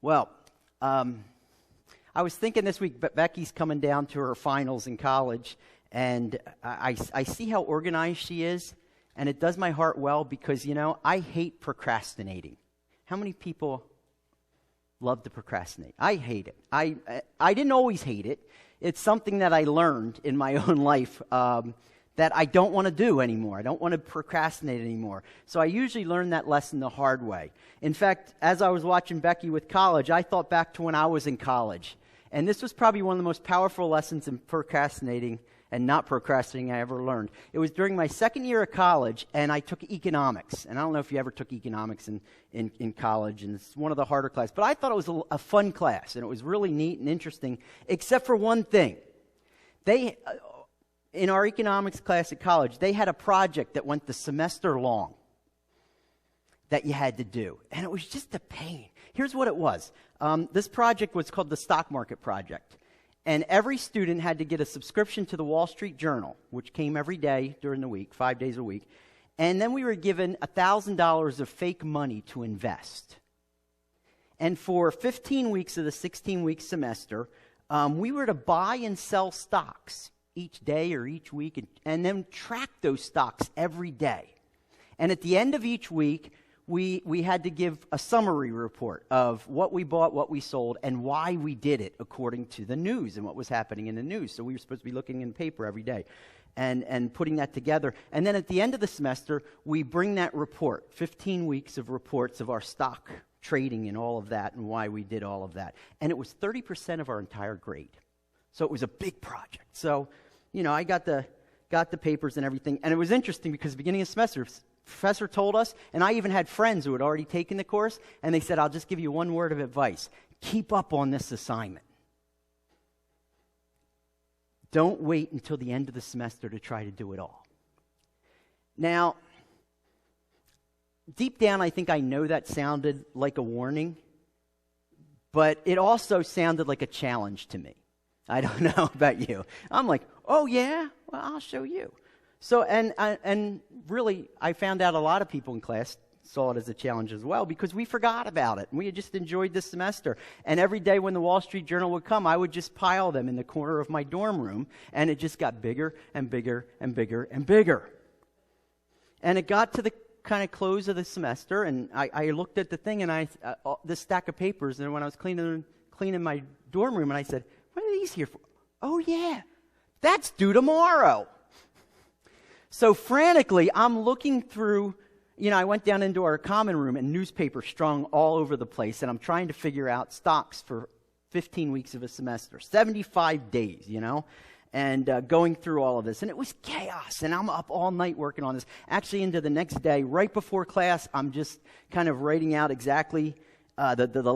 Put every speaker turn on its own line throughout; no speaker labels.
Well, I was thinking this week, but Becky's coming down to her finals in college, and I see how organized she is, and it does my heart well because, I hate procrastinating. How many people love to procrastinate? I hate it. I didn't always hate it. It's something that I learned in my own life that I don't want to do anymore. I don't want to procrastinate anymore. So I usually learn that lesson the hard way. In fact, as I was watching Becky with college, I thought back to when I was in college. And this was probably one of the most powerful lessons in procrastinating and not procrastinating I ever learned. It was during my second year of college, and I took economics. And I don't know if you ever took economics in college, and it's one of the harder classes. But I thought it was a fun class, and it was really neat and interesting, except for one thing. In our economics class at college, they had a project that went the semester long that you had to do. And it was just a pain. Here's what it was. This project was called the Stock Market Project. And every student had to get a subscription to the Wall Street Journal, which came every day during the week, 5 days a week. And then we were given $1,000 of fake money to invest. And for 15 weeks of the 16-week semester, we were to buy and sell stocks each day or each week, and then track those stocks every day. And at the end of each week, we had to give a summary report of what we bought, what we sold, and why we did it according to the news and what was happening in the news. So we were supposed to be looking in paper every day and putting that together. And then at the end of the semester, we bring that report, 15 weeks of reports of our stock trading and all of that and why we did all of that. And it was 30% of our entire grade. So it was a big project. So, I got the papers and everything. And it was interesting because at the beginning of the semester, the professor told us, and I even had friends who had already taken the course, and they said, I'll just give you one word of advice. Keep up on this assignment. Don't wait until the end of the semester to try to do it all. Now, deep down, I think I know that sounded like a warning, but it also sounded like a challenge to me. I don't know about you. I'm like, oh yeah? Well, I'll show you. So, and really, I found out a lot of people in class saw it as a challenge as well because we forgot about it. And we had just enjoyed this semester. And every day when the Wall Street Journal would come, I would just pile them in the corner of my dorm room. And it just got bigger and bigger and bigger and bigger. And it got to the kind of close of the semester, and I looked at the thing, and this stack of papers, and when I was cleaning my dorm room, and I said, what are these here for? Oh, yeah, that's due tomorrow. So frantically, I'm looking through, I went down into our common room and newspapers strung all over the place, and I'm trying to figure out stocks for 15 weeks of a semester, 75 days, and going through all of this. And it was chaos, and I'm up all night working on this. Actually, into the next day, right before class, I'm just kind of writing out exactly the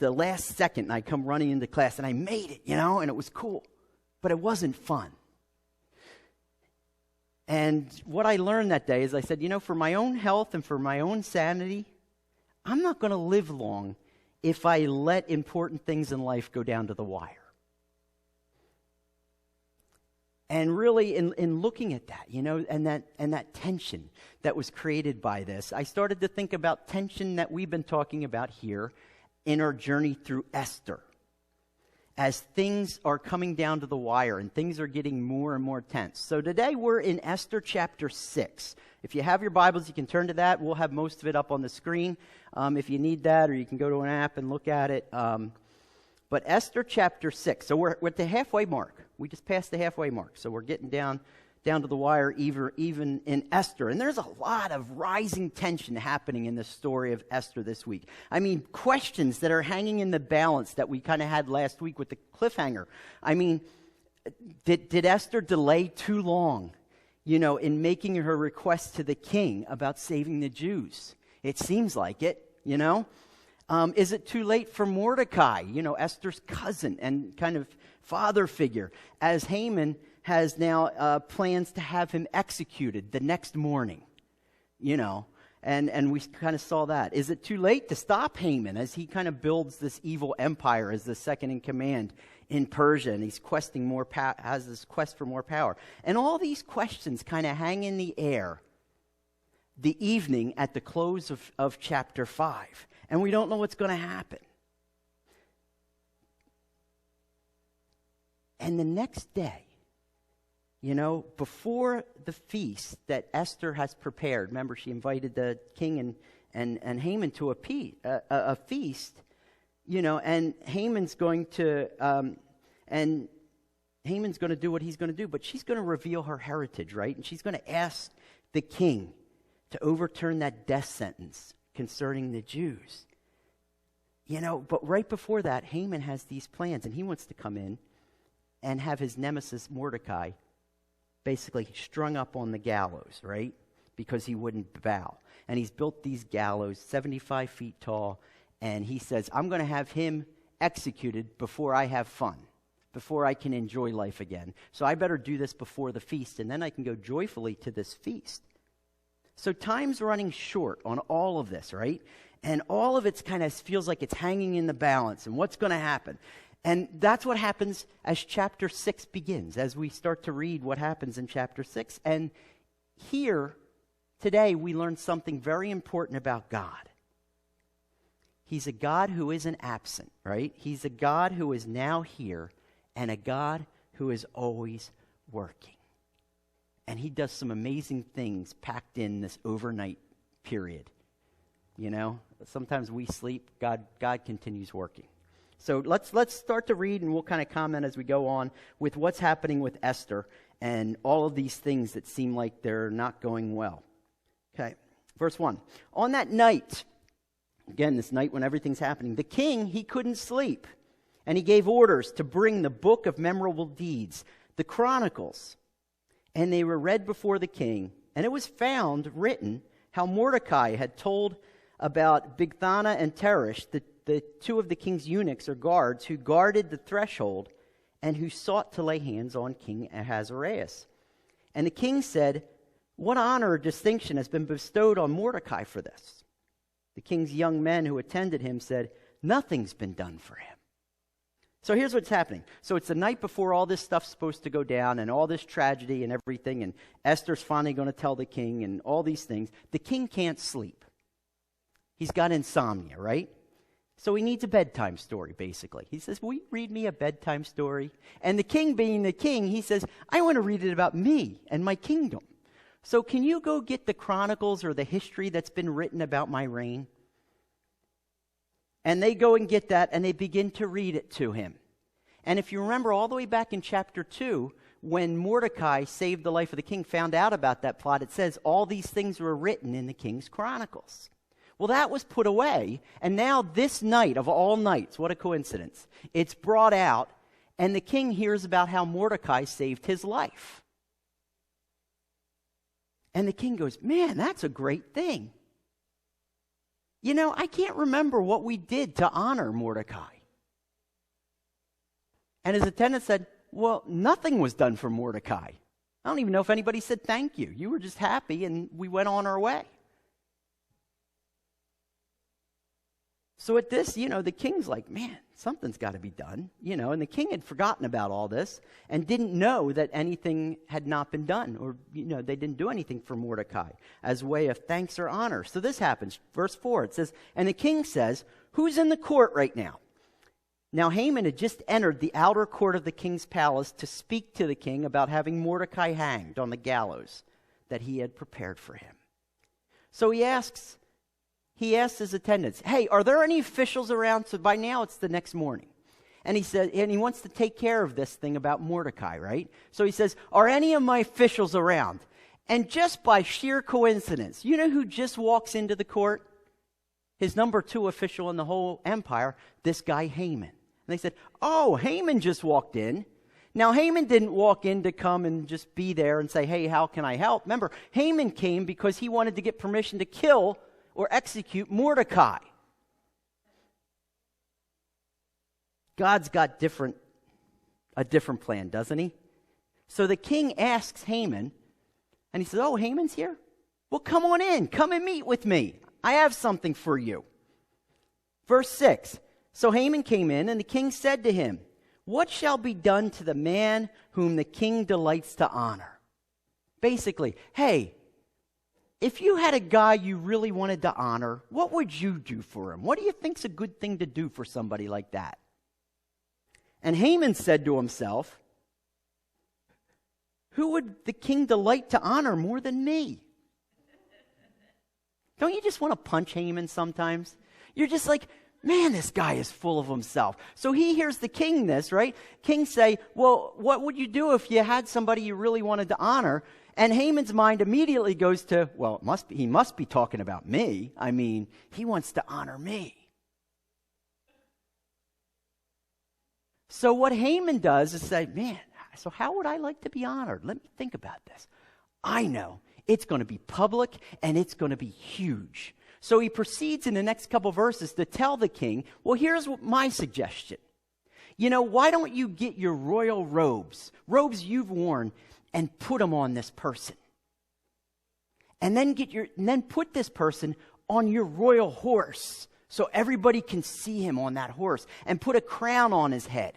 last second, and I come running into class, and I made it, and it was cool. But it wasn't fun. And what I learned that day is I said, for my own health and for my own sanity, I'm not going to live long if I let important things in life go down to the wire. And really, in looking at that, and that tension that was created by this, I started to think about tension that we've been talking about here in our journey through Esther. As things are coming down to the wire and things are getting more and more tense. So today we're in Esther chapter 6. If you have your Bibles, you can turn to that. We'll have most of it up on the screen if you need that, or you can go to an app and look at it. But Esther chapter 6. So we're at the halfway mark. We just passed the halfway mark. So we're getting down to the wire even in Esther. And there's a lot of rising tension happening in the story of Esther this week. I mean, questions that are hanging in the balance that we kind of had last week with the cliffhanger. I mean, did Esther delay too long, in making her request to the king about saving the Jews? It seems like it, Is it too late for Mordecai, Esther's cousin and kind of father figure, as Haman has now plans to have him executed the next morning, and we kind of saw that. Is it too late to stop Haman as he kind of builds this evil empire as the second in command in Persia, and he's has this quest for more power? And all these questions kind of hang in the air the evening at the close of chapter 5, and we don't know what's going to happen. And the next day, before the feast that Esther has prepared, remember she invited the king and Haman to a feast, and Haman's going to do what he's going to do, but she's going to reveal her heritage, right? And she's going to ask the king to overturn that death sentence concerning the Jews. But right before that, Haman has these plans, and he wants to come in and have his nemesis Mordecai basically strung up on the gallows, right? Because he wouldn't bow. And he's built these gallows 75 feet tall, and he says, I'm going to have him executed before I have fun, before I can enjoy life again. So I better do this before the feast, and then I can go joyfully to this feast. So time's running short on all of this, right? And all of it kind of feels like it's hanging in the balance, and what's going to happen? And that's what happens as chapter 6 begins, as we start to read what happens in chapter 6. And here, today, we learn something very important about God. He's a God who isn't absent, right? He's a God who is now here, and a God who is always working. And he does some amazing things packed in this overnight period. Sometimes we sleep, God continues working. So let's start to read, and we'll kind of comment as we go on with what's happening with Esther and all of these things that seem like they're not going well. Okay, verse 1. On that night, again, this night when everything's happening, the king, he couldn't sleep, and he gave orders to bring the book of memorable deeds, the Chronicles, and they were read before the king, and it was found written how Mordecai had told about Bigthana and Teresh, the two of the king's eunuchs or guards who guarded the threshold and who sought to lay hands on King Ahasuerus. And the king said, what honor or distinction has been bestowed on Mordecai for this? The king's young men who attended him said, nothing's been done for him. So here's what's happening. So it's the night before all this stuff's supposed to go down and all this tragedy and everything, and Esther's finally going to tell the king and all these things. The king can't sleep. He's got insomnia, right? So he needs a bedtime story, basically. He says, will you read me a bedtime story? And the king, being the king, he says, I want to read it about me and my kingdom. So can you go get the chronicles or the history that's been written about my reign? And they go and get that, and they begin to read it to him. And if you remember all the way back in chapter 2, when Mordecai saved the life of the king, found out about that plot, it says all these things were written in the king's chronicles. Well, that was put away, and now this night of all nights, what a coincidence, it's brought out, and the king hears about how Mordecai saved his life. And the king goes, man, that's a great thing. I can't remember what we did to honor Mordecai. And his attendant said, well, nothing was done for Mordecai. I don't even know if anybody said thank you. You were just happy, and we went on our way. So at this, the king's like, man, something's got to be done. And the king had forgotten about all this and didn't know that anything had not been done, or, they didn't do anything for Mordecai as a way of thanks or honor. So this happens. Verse 4, it says, and the king says, who's in the court right now? Now Haman had just entered the outer court of the king's palace to speak to the king about having Mordecai hanged on the gallows that he had prepared for him. So he asks his attendants, hey, are there any officials around? So by now it's the next morning. And he said, and he wants to take care of this thing about Mordecai, right? So he says, are any of my officials around? And just by sheer coincidence, you know who just walks into the court? His number 2 official in the whole empire, this guy Haman. And they said, oh, Haman just walked in. Now, Haman didn't walk in to come and just be there and say, hey, how can I help? Remember, Haman came because he wanted to get permission to kill or execute Mordecai. God's got a different plan, doesn't he? So the king asks Haman, and he says, oh, Haman's here? Well, come on in. Come and meet with me. I have something for you. Verse 6, so Haman came in, and the king said to him, what shall be done to the man whom the king delights to honor? Basically, hey, if you had a guy you really wanted to honor, what would you do for him? What do you think's a good thing to do for somebody like that? And Haman said to himself, Who would the king delight to honor more than me? Don't you just want to punch Haman sometimes? You're just like, man, this guy is full of himself. So he hears the king this, right? King say, well, what would you do if you had somebody you really wanted to honor? And Haman's mind immediately goes to, well, he must be talking about me. I mean, he wants to honor me. So what Haman does is say, man, so how would I like to be honored? Let me think about this. I know it's going to be public and it's going to be huge. So he proceeds in the next couple verses to tell the king, well, here's my suggestion. Why don't you get your royal robes you've worn, and put them on this person? And then put this person on your royal horse so everybody can see him on that horse, and put a crown on his head.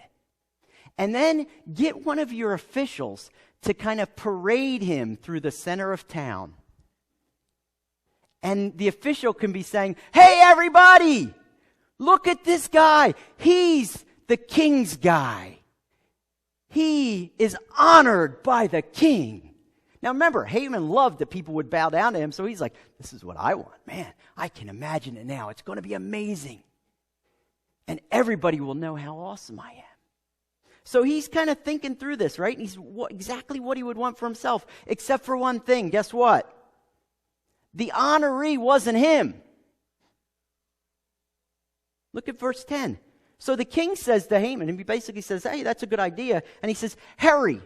And then get one of your officials to kind of parade him through the center of town. And the official can be saying, hey, everybody, look at this guy. He's the king's guy. He is honored by the king. Now remember, Haman loved that people would bow down to him, so he's like, this is what I want. Man, I can imagine it now. It's going to be amazing. And everybody will know how awesome I am. So he's kind of thinking through this, right? And he's exactly what he would want for himself, except for one thing. Guess what? The honoree wasn't him. Look at verse 10. So the king says to Haman, and he basically says, hey, that's a good idea. And he says, hurry,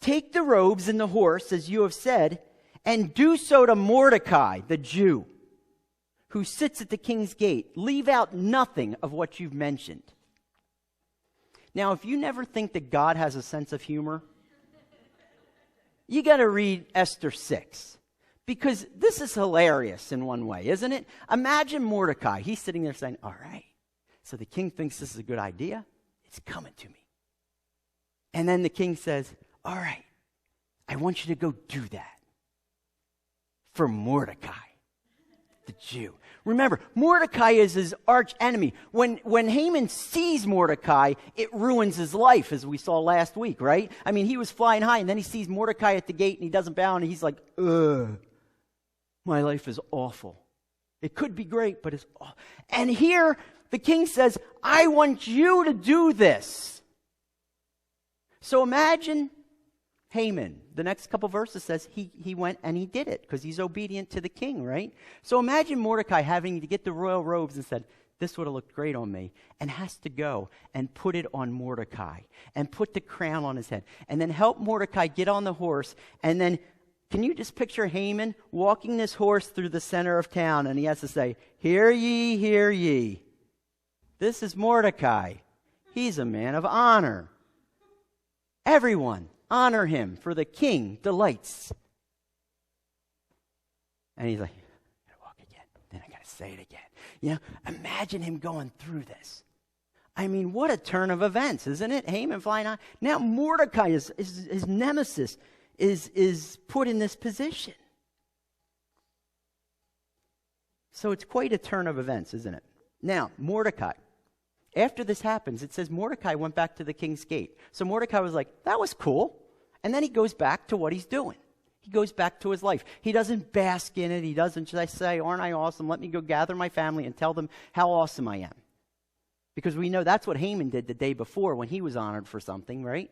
take the robes and the horse, as you have said, and do so to Mordecai, the Jew, who sits at the king's gate. Leave out nothing of what you've mentioned. Now, if you never think that God has a sense of humor, you got to read Esther 6. Because this is hilarious in one way, isn't it? Imagine Mordecai. He's sitting there saying, all right, so the king thinks this is a good idea. It's coming to me. And then the king says, all right, I want you to go do that for Mordecai, the Jew. Remember, Mordecai is his arch enemy. When Haman sees Mordecai, it ruins his life, as we saw last week, right? I mean, he was flying high, and then he sees Mordecai at the gate, and he doesn't bow, and he's like, ugh. My life is awful. It could be great, but it's awful. And here, the king says, I want you to do this. So imagine Haman. The next couple verses says he went and he did it because he's obedient to the king, right? So imagine Mordecai having to get the royal robes and said, this would have looked great on me, and has to go and put it on Mordecai and put the crown on his head and then help Mordecai get on the horse. And then can you just picture Haman walking this horse through the center of town, and he has to say, hear ye, hear ye. This is Mordecai. He's a man of honor. Everyone honor him, for the king delights. And he's like, I gotta walk again. Then I gotta say it again. Imagine him going through this. I mean, what a turn of events, isn't it? Haman flying on. Now Mordecai is his nemesis. Is put in this position. So it's quite a turn of events, isn't it? Now, Mordecai. After this happens, it says Mordecai went back to the king's gate. So Mordecai was like, that was cool. And then he goes back to what he's doing. He goes back to his life. He doesn't bask in it. He doesn't just say, aren't I awesome? Let me go gather my family and tell them how awesome I am. Because we know that's what Haman did the day before when he was honored for something, right?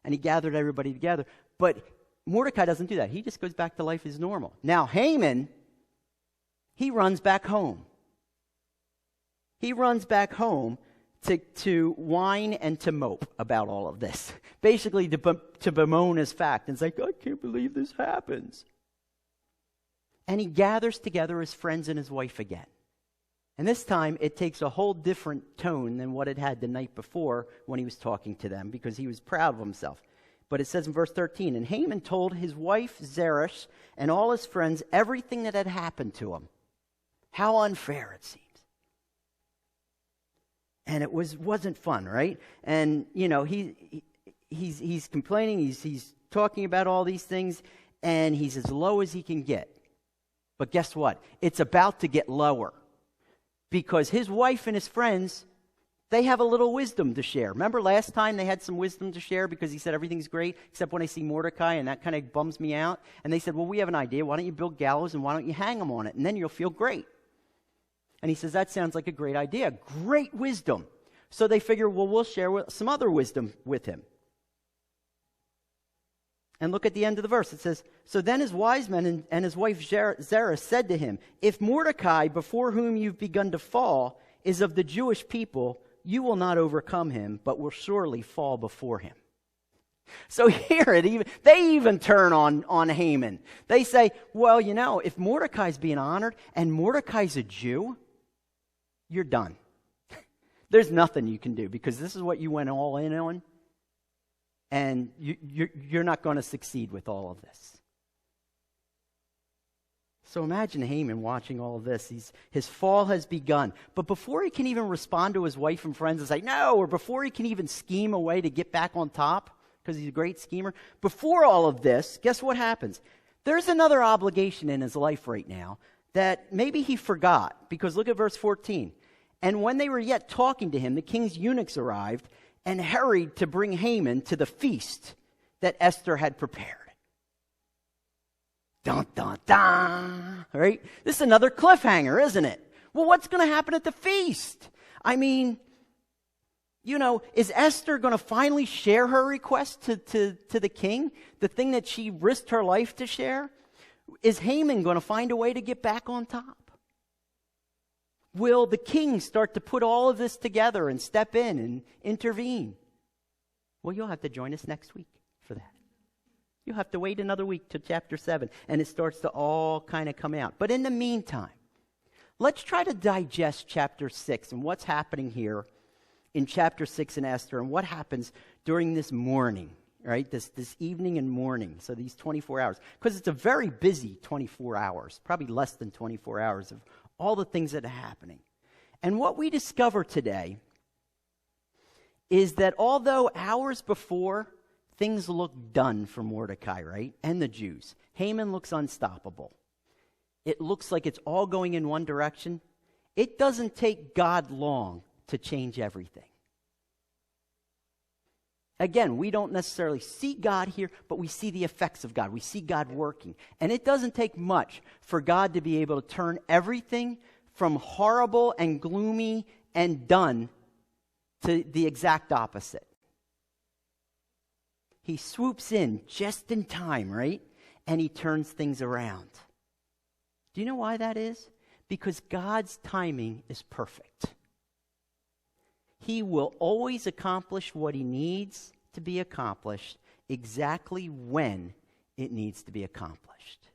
And he gathered everybody together. But Mordecai doesn't do that. He just goes back to life as normal. Now, Haman, he runs back home. He runs back home to whine and to mope about all of this. Basically, to bemoan his fact. And it's like, I can't believe this happens. And he gathers together his friends and his wife again. And this time, it takes a whole different tone than what it had the night before when he was talking to them, because he was proud of himself. But it says in verse 13, and Haman told his wife Zeresh and all his friends everything that had happened to him. How unfair it seems. And it wasn't fun, right? And, he's complaining, he's talking about all these things, and he's as low as he can get. But guess what? It's about to get lower. Because his wife and his friends, They have a little wisdom to share. Remember last time they had some wisdom to share because he said everything's great except when I see Mordecai, and that kind of bums me out. And they said, well, we have an idea. Why don't you build gallows and why don't you hang him on it? And then you'll feel great. And he says, that sounds like a great idea. Great wisdom. So they figure, well, we'll share some other wisdom with him. And look at the end of the verse. It says, so then his wise men and his wife Zerah said to him, if Mordecai, before whom you've begun to fall, is of the Jewish people, you will not overcome him, but will surely fall before him. So here they even turn on Haman. They say, well, if Mordecai's being honored and Mordecai's a Jew, you're done. There's nothing you can do because this is what you went all in on. And you're not going to succeed with all of this. So imagine Haman watching all of this. His fall has begun. But before he can even respond to his wife and friends and say, no, or before he can even scheme a way to get back on top, because he's a great schemer, before all of this, guess what happens? There's another obligation in his life right now that maybe he forgot. Because look at verse 14. And when they were yet talking to him, the king's eunuchs arrived and hurried to bring Haman to the feast that Esther had prepared. Dun, dun, dun. Right? This is another cliffhanger, isn't it? Well, what's going to happen at the feast? I mean, is Esther going to finally share her request to the king? The thing that she risked her life to share? Is Haman going to find a way to get back on top? Will the king start to put all of this together and step in and intervene? Well, you'll have to join us next week for that. You'll have to wait another week to chapter 7, and it starts to all kind of come out. But in the meantime, let's try to digest chapter 6 and what's happening here in chapter 6 in Esther and what happens during this morning, right? This evening and morning, so these 24 hours. Because it's a very busy 24 hours, probably less than 24 hours of all the things that are happening. And what we discover today is that although hours before, things look done for Mordecai, right? And the Jews. Haman looks unstoppable. It looks like it's all going in one direction. It doesn't take God long to change everything. Again, we don't necessarily see God here, but we see the effects of God. We see God working. And it doesn't take much for God to be able to turn everything from horrible and gloomy and done to the exact opposite. He swoops in just in time, right? And he turns things around. Do you know why that is? Because God's timing is perfect. He will always accomplish what he needs to be accomplished exactly when it needs to be accomplished.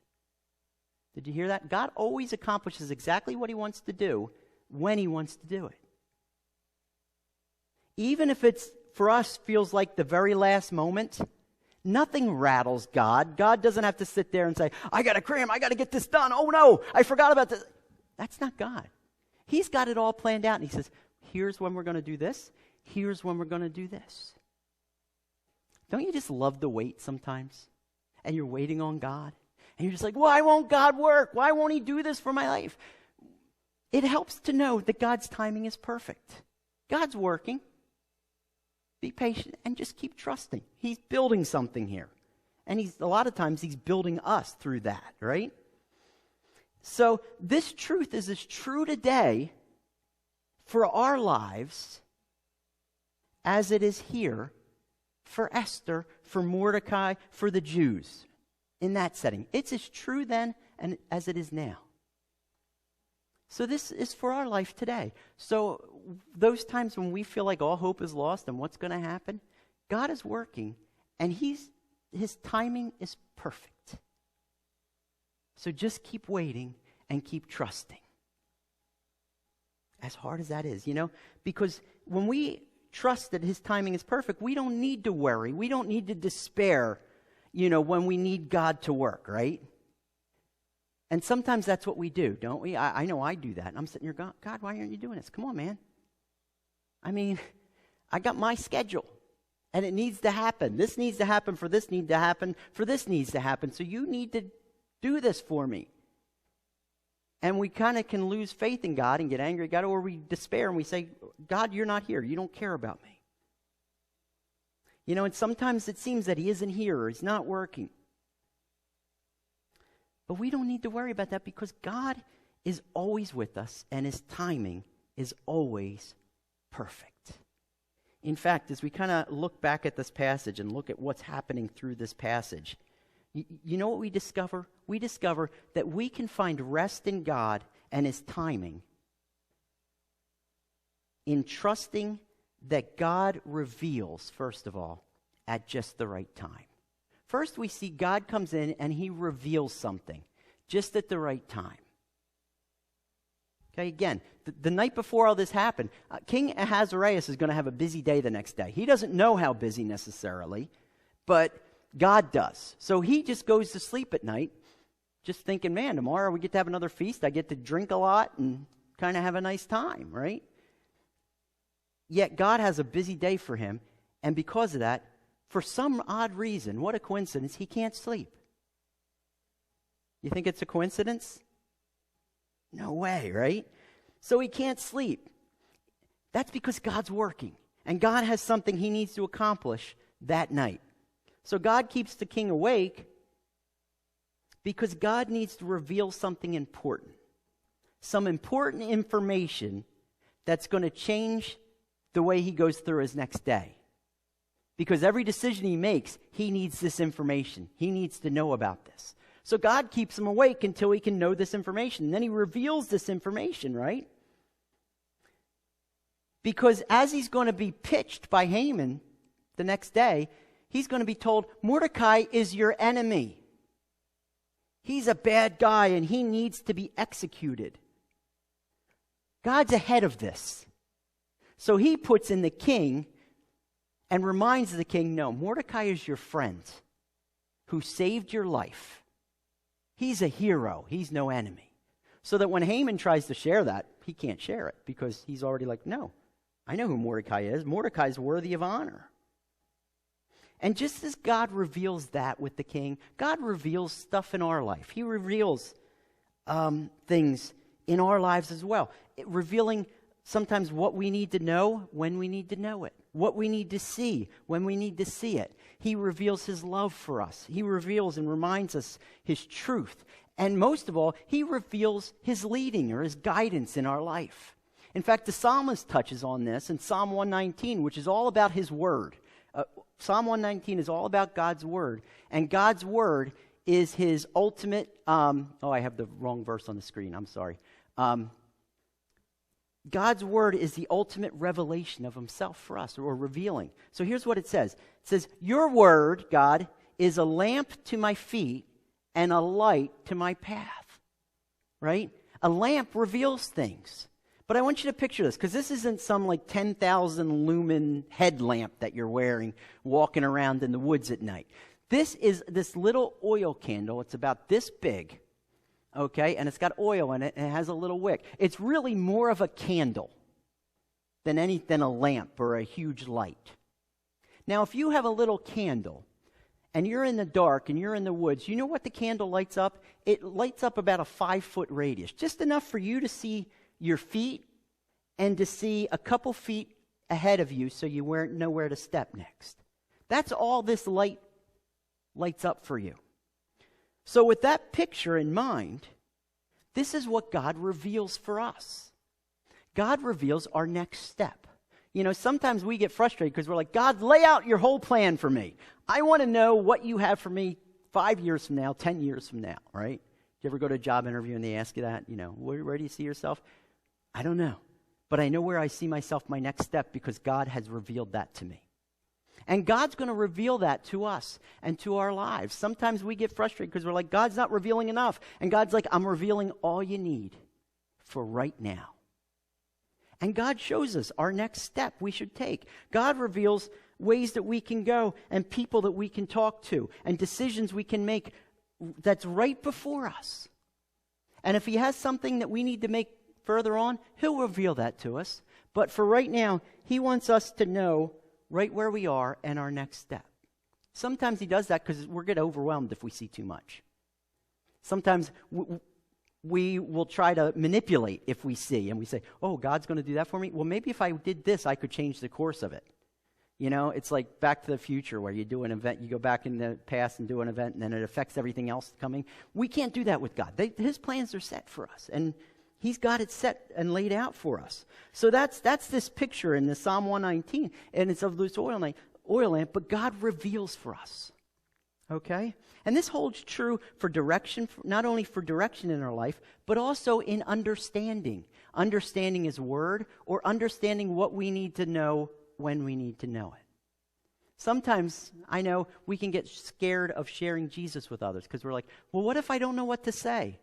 Did you hear that? God always accomplishes exactly what he wants to do when he wants to do it. Even if it's, for us, feels like the very last moment, nothing rattles God. God doesn't have to sit there and say, I got to cram, I got to get this done. Oh no, I forgot about this. That's not God. He's got it all planned out, and he says, here's when we're going to do this. Here's when we're going to do this. Don't you just love to wait sometimes? And you're waiting on God. And you're just like, why won't God work? Why won't he do this for my life? It helps to know that God's timing is perfect. God's working. Be patient and just keep trusting. He's building something here. And a lot of times he's building us through that, right? So this truth is as true today for our lives as it is here for Esther, for Mordecai, for the Jews in that setting. It's as true then and as it is now. So this is for our life today. So those times when we feel like all hope is lost and what's going to happen, God is working and his timing is perfect. So just keep waiting and keep trusting. As hard as that is, because when we trust that his timing is perfect, we don't need to worry. We don't need to despair, when we need God to work, right? And sometimes that's what we do, don't we? I know I do that. And I'm sitting here going, God, why aren't you doing this? Come on, man. I mean, I got my schedule, and it needs to happen. This needs to happen for this needs to happen for this needs to happen. So you need to do this for me. And we kind of can lose faith in God and get angry at God, or we despair and we say, God, you're not here. You don't care about me. You know, and sometimes it seems that he isn't here or he's not working. But we don't need to worry about that because God is always with us and his timing is always perfect. In fact, as we kind of look back at this passage and look at what's happening through this passage, you know what we discover? We discover that we can find rest in God and his timing in trusting that God reveals, first of all, at just the right time. First, we see God comes in and he reveals something just at the right time. Okay, again, the night before all this happened, King Ahasuerus is going to have a busy day the next day. He doesn't know how busy necessarily, but God does. So he just goes to sleep at night, just thinking, man, tomorrow we get to have another feast. I get to drink a lot and kind of have a nice time, right? Yet God has a busy day for him, and because of that, for some odd reason, what a coincidence, he can't sleep. You think it's a coincidence? No way, right? So he can't sleep. That's because God's working, and God has something he needs to accomplish that night. So God keeps the king awake because God needs to reveal something important, some important information that's going to change the way he goes through his next day. Because every decision he makes, he needs this information. He needs to know about this. So God keeps him awake until he can know this information. And then he reveals this information, right? Because as he's going to be pitched by Haman the next day, he's going to be told, Mordecai is your enemy. He's a bad guy and he needs to be executed. God's ahead of this. So he puts in the king and reminds the king, no, Mordecai is your friend who saved your life. He's a hero. He's no enemy. So that when Haman tries to share that, he can't share it because he's already like, no, I know who Mordecai is. Mordecai's worthy of honor. And just as God reveals that with the king, God reveals stuff in our life. He reveals things in our lives as well. Revealing sometimes what we need to know when we need to know it. What we need to see when we need to see it. He reveals his love for us. He reveals and reminds us his truth. And most of all, he reveals his leading or his guidance in our life. In fact, the psalmist touches on this in Psalm 119, which is all about his word. Psalm 119 is all about God's word. And God's word is his ultimate... I have the wrong verse on the screen. I'm sorry. God's word is the ultimate revelation of himself for us, or revealing. So here's what it says. It says, your word, God, is a lamp to my feet and a light to my path. Right? A lamp reveals things. But I want you to picture this, because this isn't some like 10,000 lumen headlamp that you're wearing walking around in the woods at night. This is this little oil candle. It's about this big. Okay, and it's got oil in it, and it has a little wick. It's really more of a candle than a lamp or a huge light. Now, if you have a little candle, and you're in the dark, and you're in the woods, you know what the candle lights up? It lights up about a 5-foot radius, just enough for you to see your feet and to see a couple feet ahead of you so you know where to step next. That's all this light lights up for you. So with that picture in mind, this is what God reveals for us. God reveals our next step. You know, sometimes we get frustrated because we're like, God, lay out your whole plan for me. I want to know what you have for me 5 years from now, 10 years from now, right? Do you ever go to a job interview and they ask you that? You know, where do you see yourself? I don't know. But I know where I see myself, my next step, because God has revealed that to me. And God's going to reveal that to us and to our lives. Sometimes we get frustrated because we're like, God's not revealing enough. And God's like, I'm revealing all you need for right now. And God shows us our next step we should take. God reveals ways that we can go and people that we can talk to and decisions we can make that's right before us. And if he has something that we need to make further on, he'll reveal that to us. But for right now, he wants us to know right where we are and our next step. Sometimes he does that because we're get overwhelmed if we see too much. Sometimes we will try to manipulate if we see, and we say, oh, God's going to do that for me? Well, maybe if I did this, I could change the course of it. You know, it's like Back to the Future, where you do an event, you go back in the past and do an event, and then it affects everything else coming. We can't do that with God. His plans are set for us, and He's got it set and laid out for us. So that's this picture in the Psalm 119, and it's of this oil lamp, but God reveals for us. Okay? And this holds true for direction, not only for direction in our life, but also in understanding. Understanding His Word, or understanding what we need to know when we need to know it. Sometimes, I know, we can get scared of sharing Jesus with others because we're like, well, what if I don't know what to say?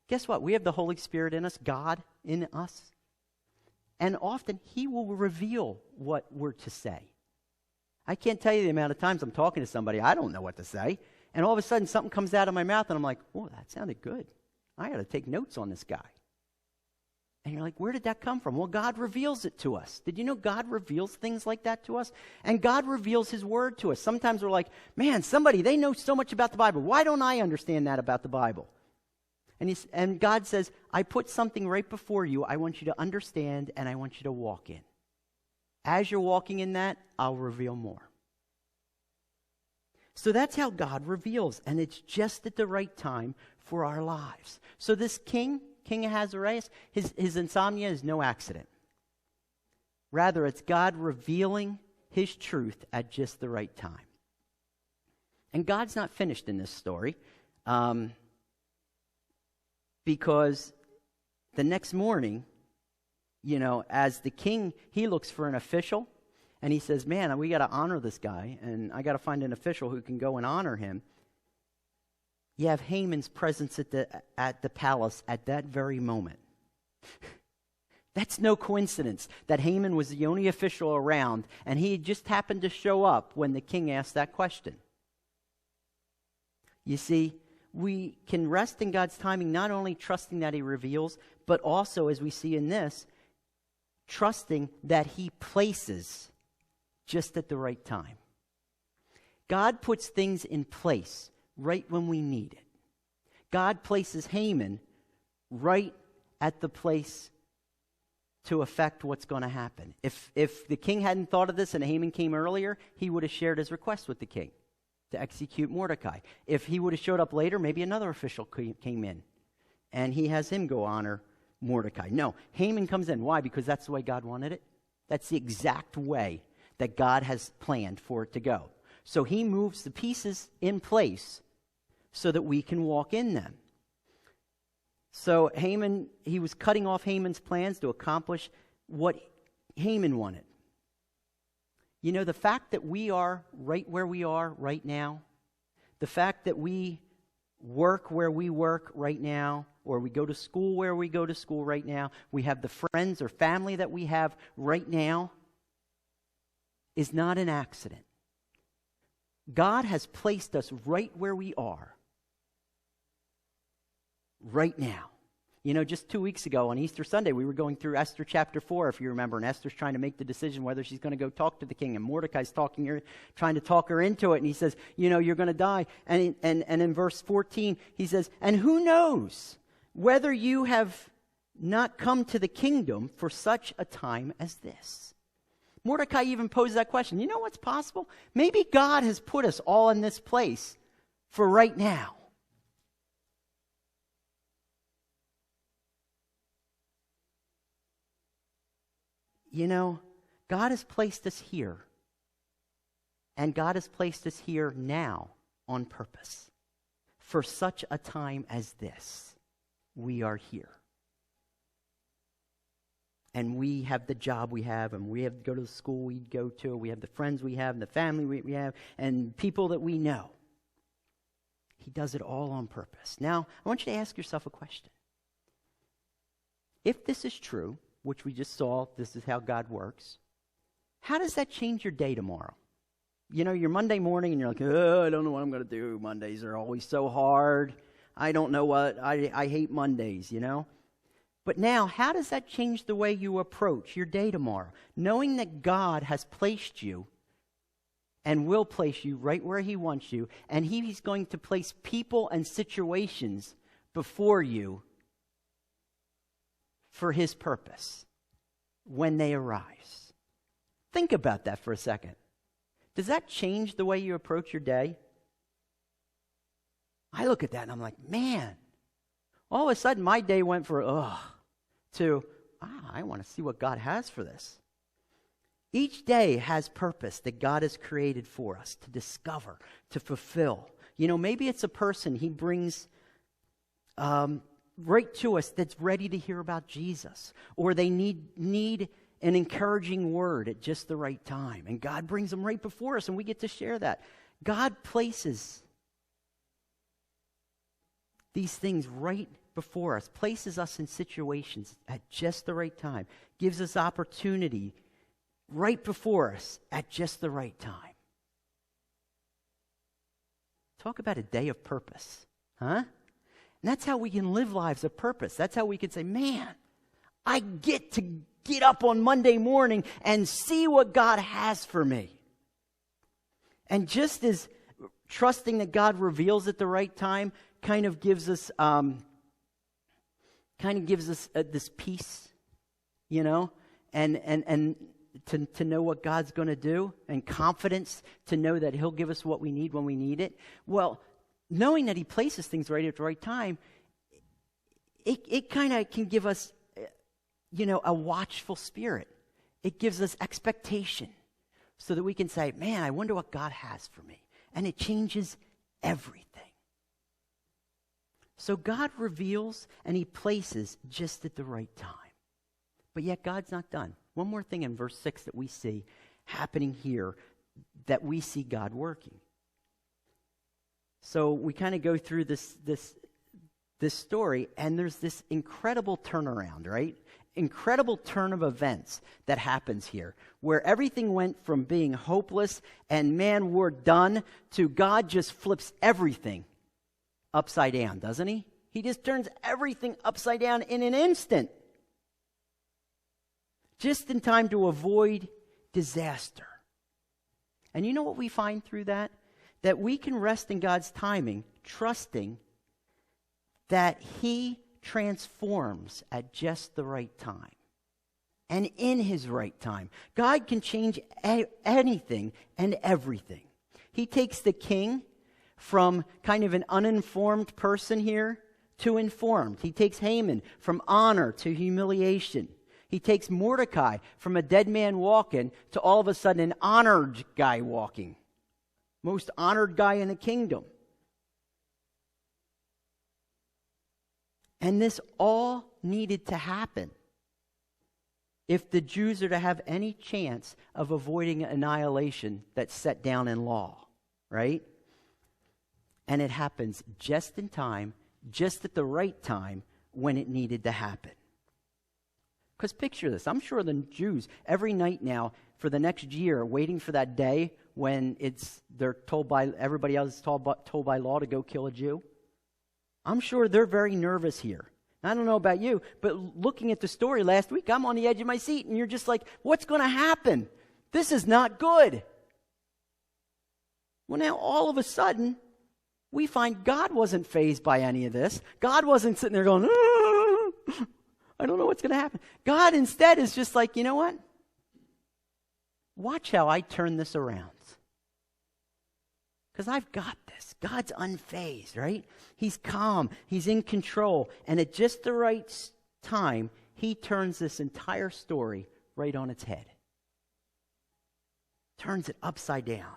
Guess what? We have the Holy Spirit in us, God in us. And often, He will reveal what we're to say. I can't tell you the amount of times I'm talking to somebody, I don't know what to say. And all of a sudden, something comes out of my mouth, and I'm like, oh, that sounded good. I got to take notes on this guy. And you're like, where did that come from? Well, God reveals it to us. Did you know God reveals things like that to us? And God reveals His Word to us. Sometimes we're like, man, they know so much about the Bible. Why don't I understand that about the Bible? And God says, I put something right before you I want you to understand and I want you to walk in. As you're walking in that, I'll reveal more. So that's how God reveals, and it's just at the right time for our lives. So this King Ahasuerus, his insomnia is no accident. Rather, it's God revealing His truth at just the right time. And God's not finished in this story, because the next morning, you know, as the king, he looks for an official, and he says, man, we got to honor this guy, and I got to find an official who can go and honor him. You have Haman's presence at the palace at that very moment. That's no coincidence that Haman was the only official around, and he just happened to show up when the king asked that question. You see, we can rest in God's timing, not only trusting that He reveals, but also, as we see in this, trusting that He places just at the right time. God puts things in place right when we need it. God places Haman right at the place to affect what's going to happen. If the king hadn't thought of this and Haman came earlier, he would have shared his request with the king to execute Mordecai. If he would have showed up later, maybe another official came in, and he has him go honor Mordecai. No, Haman comes in. Why? Because that's the way God wanted it. That's the exact way that God has planned for it to go. So He moves the pieces in place so that we can walk in them. So Haman, he was cutting off Haman's plans to accomplish what Haman wanted. You know, the fact that we are right where we are right now, the fact that we work where we work right now, or we go to school where we go to school right now, we have the friends or family that we have right now, is not an accident. God has placed us right where we are right now. You know, just 2 weeks ago on Easter Sunday, we were going through Esther chapter 4, if you remember, and Esther's trying to make the decision whether she's going to go talk to the king, and Mordecai's trying to talk her into it, and he says, you know, you're going to die. And in verse 14, he says, and who knows whether you have not come to the kingdom for such a time as this? Mordecai even posed that question. You know what's possible? Maybe God has put us all in this place for right now. You know, God has placed us here. And God has placed us here now on purpose. For such a time as this, we are here. And we have the job we have, and we have to go to the school we go to, we have the friends we have, and the family we have, and people that we know. He does it all on purpose. Now, I want you to ask yourself a question. If this is true, which we just saw, this is how God works, how does that change your day tomorrow? You know, your Monday morning and you're like, oh, I don't know what I'm going to do. Mondays are always so hard. I don't know what, I hate Mondays, you know. But now, how does that change the way you approach your day tomorrow? Knowing that God has placed you and will place you right where He wants you, and He's going to place people and situations before you for his purpose when they arise. Think about that for a second. Does that change the way you approach your day? I look at that and I'm like, man, all of a sudden my day went from to I want to see what God has for this. Each day has purpose that God has created for us to discover, to fulfill. You know, maybe it's a person he brings right to us that's ready to hear about Jesus, or they need an encouraging word at just the right time, and God brings them right before us, and we get to share that. God places these things right before us, places us in situations at just the right time, gives us opportunity right before us at just the right time. Talk about a day of purpose, huh? And that's how we can live lives of purpose. That's how we can say, man, I get to get up on Monday morning and see what God has for me. And just as trusting that God reveals at the right time kind of gives us this peace, you know, and to know what God's going to do, and confidence to know that he'll give us what we need when we need it. Well, knowing that he places things right at the right time, it kind of can give us, you know, a watchful spirit. It gives us expectation so that we can say, man, I wonder what God has for me. And it changes everything. So God reveals and he places just at the right time. But yet God's not done. One more thing in verse 6 that we see happening here, that we see God working. So we kind of go through this story, and there's this incredible turnaround, right? Incredible turn of events that happens here, where everything went from being hopeless and man, we're done, to God just flips everything upside down, doesn't he? He just turns everything upside down in an instant. Just in time to avoid disaster. And you know what we find through that? That we can rest in God's timing, trusting that he transforms at just the right time. And in his right time. God can change anything and everything. He takes the king from kind of an uninformed person here to informed. He takes Haman from honor to humiliation. He takes Mordecai from a dead man walking to all of a sudden an honored guy walking. Most honored guy in the kingdom. And this all needed to happen if the Jews are to have any chance of avoiding annihilation that's set down in law, right? And it happens just in time, just at the right time when it needed to happen. Because picture this, I'm sure the Jews every night now for the next year are waiting for that day when they're told by everybody else told by law to go kill a Jew. I'm sure they're very nervous here. I don't know about you, but looking at the story last week, I'm on the edge of my seat, and you're just like, what's going to happen? This is not good. Well, now all of a sudden, we find God wasn't fazed by any of this. God wasn't sitting there going, I don't know what's going to happen. God instead is just like, you know what? Watch how I turn this around. Because I've got this. God's unfazed, right? He's calm. He's in control. And at just the right time, he turns this entire story right on its head. Turns it upside down.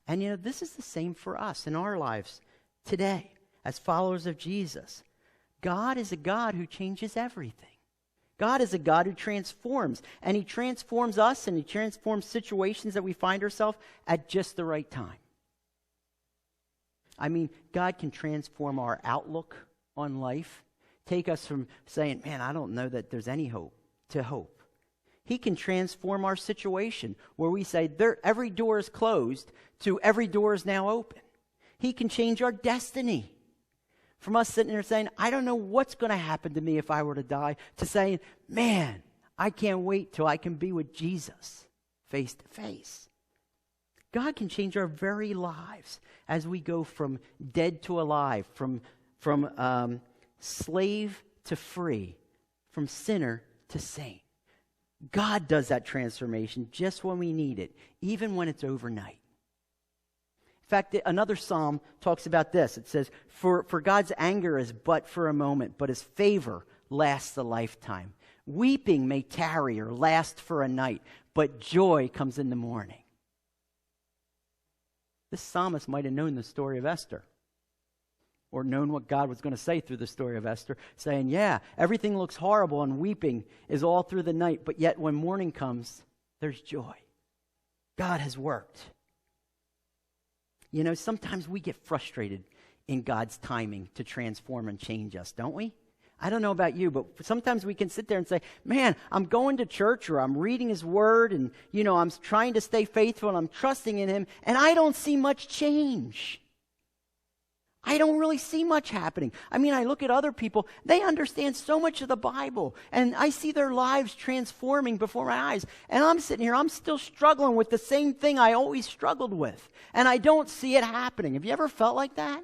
And you know, this is the same for us in our lives today as followers of Jesus. God is a God who changes everything. God is a God who transforms. And he transforms us, and he transforms situations that we find ourselves at just the right time. I mean, God can transform our outlook on life, take us from saying, man, I don't know that there's any hope, to hope. He can transform our situation where we say, every door is closed, to every door is now open. He can change our destiny. From us sitting there saying, I don't know what's going to happen to me if I were to die, to saying, man, I can't wait till I can be with Jesus face to face. God can change our very lives as we go from dead to alive, from from slave to free, from sinner to saint. God does that transformation just when we need it, even when it's overnight. In fact, another psalm talks about this. It says, for God's anger is but for a moment, but his favor lasts a lifetime. Weeping may tarry or last for a night, but joy comes in the morning. This psalmist might have known the story of Esther, or known what God was going to say through the story of Esther, saying, yeah, everything looks horrible and weeping is all through the night, but yet when morning comes, there's joy. God has worked. You know, sometimes we get frustrated in God's timing to transform and change us, don't we? I don't know about you, but sometimes we can sit there and say, man, I'm going to church or I'm reading his word and, you know, I'm trying to stay faithful and I'm trusting in him and I don't see much change. I don't really see much happening. I mean, I look at other people, they understand so much of the Bible, and I see their lives transforming before my eyes. And I'm sitting here, I'm still struggling with the same thing I always struggled with, and I don't see it happening. Have you ever felt like that?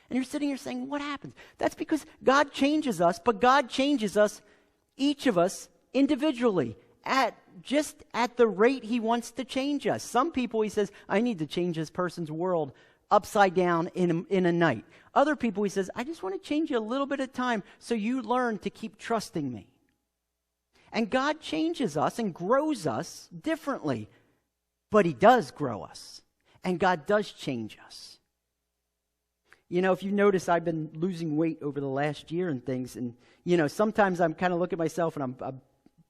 And you're sitting here saying, what happens? That's because God changes us, but God changes us, each of us, individually, at the rate he wants to change us. Some people, he says, I need to change this person's world upside down in a night. Other people, he says, I just want to change you a little bit of time so you learn to keep trusting me. And God changes us and grows us differently, but he does grow us, and God does change us. You know, if you notice, I've been losing weight over the last year and things, and, you know, sometimes I'm kind of looking at myself and I'm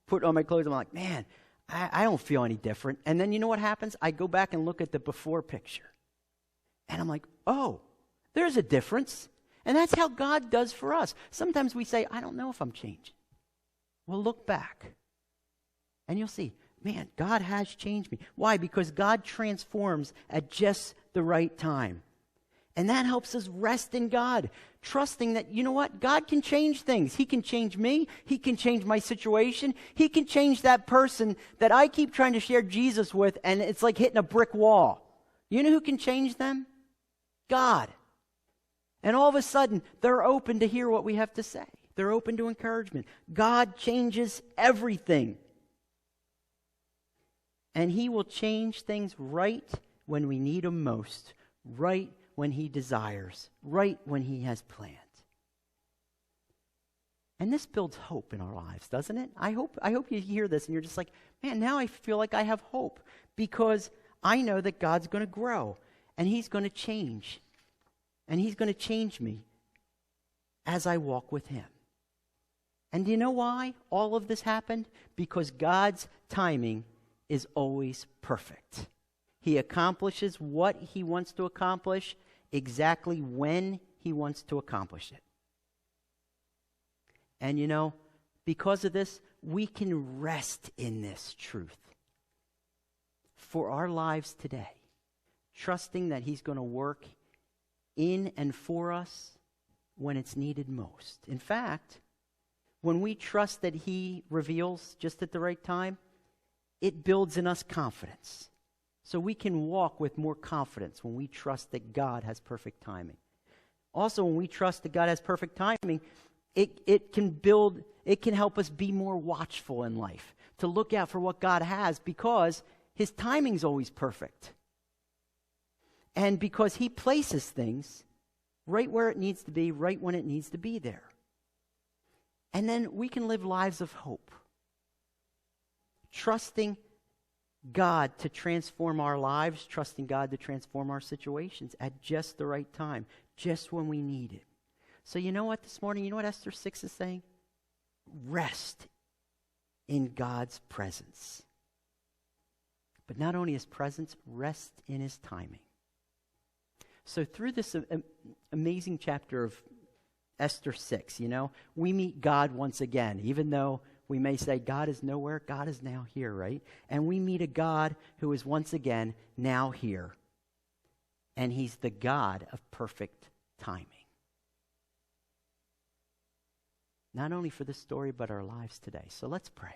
putting on my clothes, I'm like, man, I don't feel any different. And then you know what happens? I go back and look at the before picture. And I'm like, oh, there's a difference. And that's how God does for us. Sometimes we say, I don't know if I'm changing. Well, look back. And you'll see, man, God has changed me. Why? Because God transforms at just the right time. And that helps us rest in God, trusting that, you know what? God can change things. He can change me. He can change my situation. He can change that person that I keep trying to share Jesus with, and it's like hitting a brick wall. You know who can change them? God. And all of a sudden, they're open to hear what we have to say. They're open to encouragement. God changes everything. And he will change things right when we need him most, right when he desires, right when he has planned. And this builds hope in our lives, doesn't it? I hope you hear this and you're just like, man, now I feel like I have hope because I know that God's going to grow. And he's going to change. And he's going to change me as I walk with him. And do you know why all of this happened? Because God's timing is always perfect. He accomplishes what he wants to accomplish exactly when he wants to accomplish it. And you know, because of this, we can rest in this truth for our lives today. Trusting that he's going to work in and for us when it's needed most. In fact, when we trust that he reveals just at the right time, it builds in us confidence. So we can walk with more confidence when we trust that God has perfect timing. Also, when we trust that God has perfect timing, it can help us be more watchful in life, to look out for what God has because his timing's always perfect. And because he places things right where it needs to be, right when it needs to be there. And then we can live lives of hope. Trusting God to transform our lives, trusting God to transform our situations at just the right time, just when we need it. So you know what this morning, you know what Esther 6 is saying? Rest in God's presence. But not only his presence, rest in his timing. So through this amazing chapter of Esther 6, you know, we meet God once again, even though we may say God is nowhere, God is now here, right? And we meet a God who is once again now here. And he's the God of perfect timing. Not only for this story, but our lives today. So let's pray.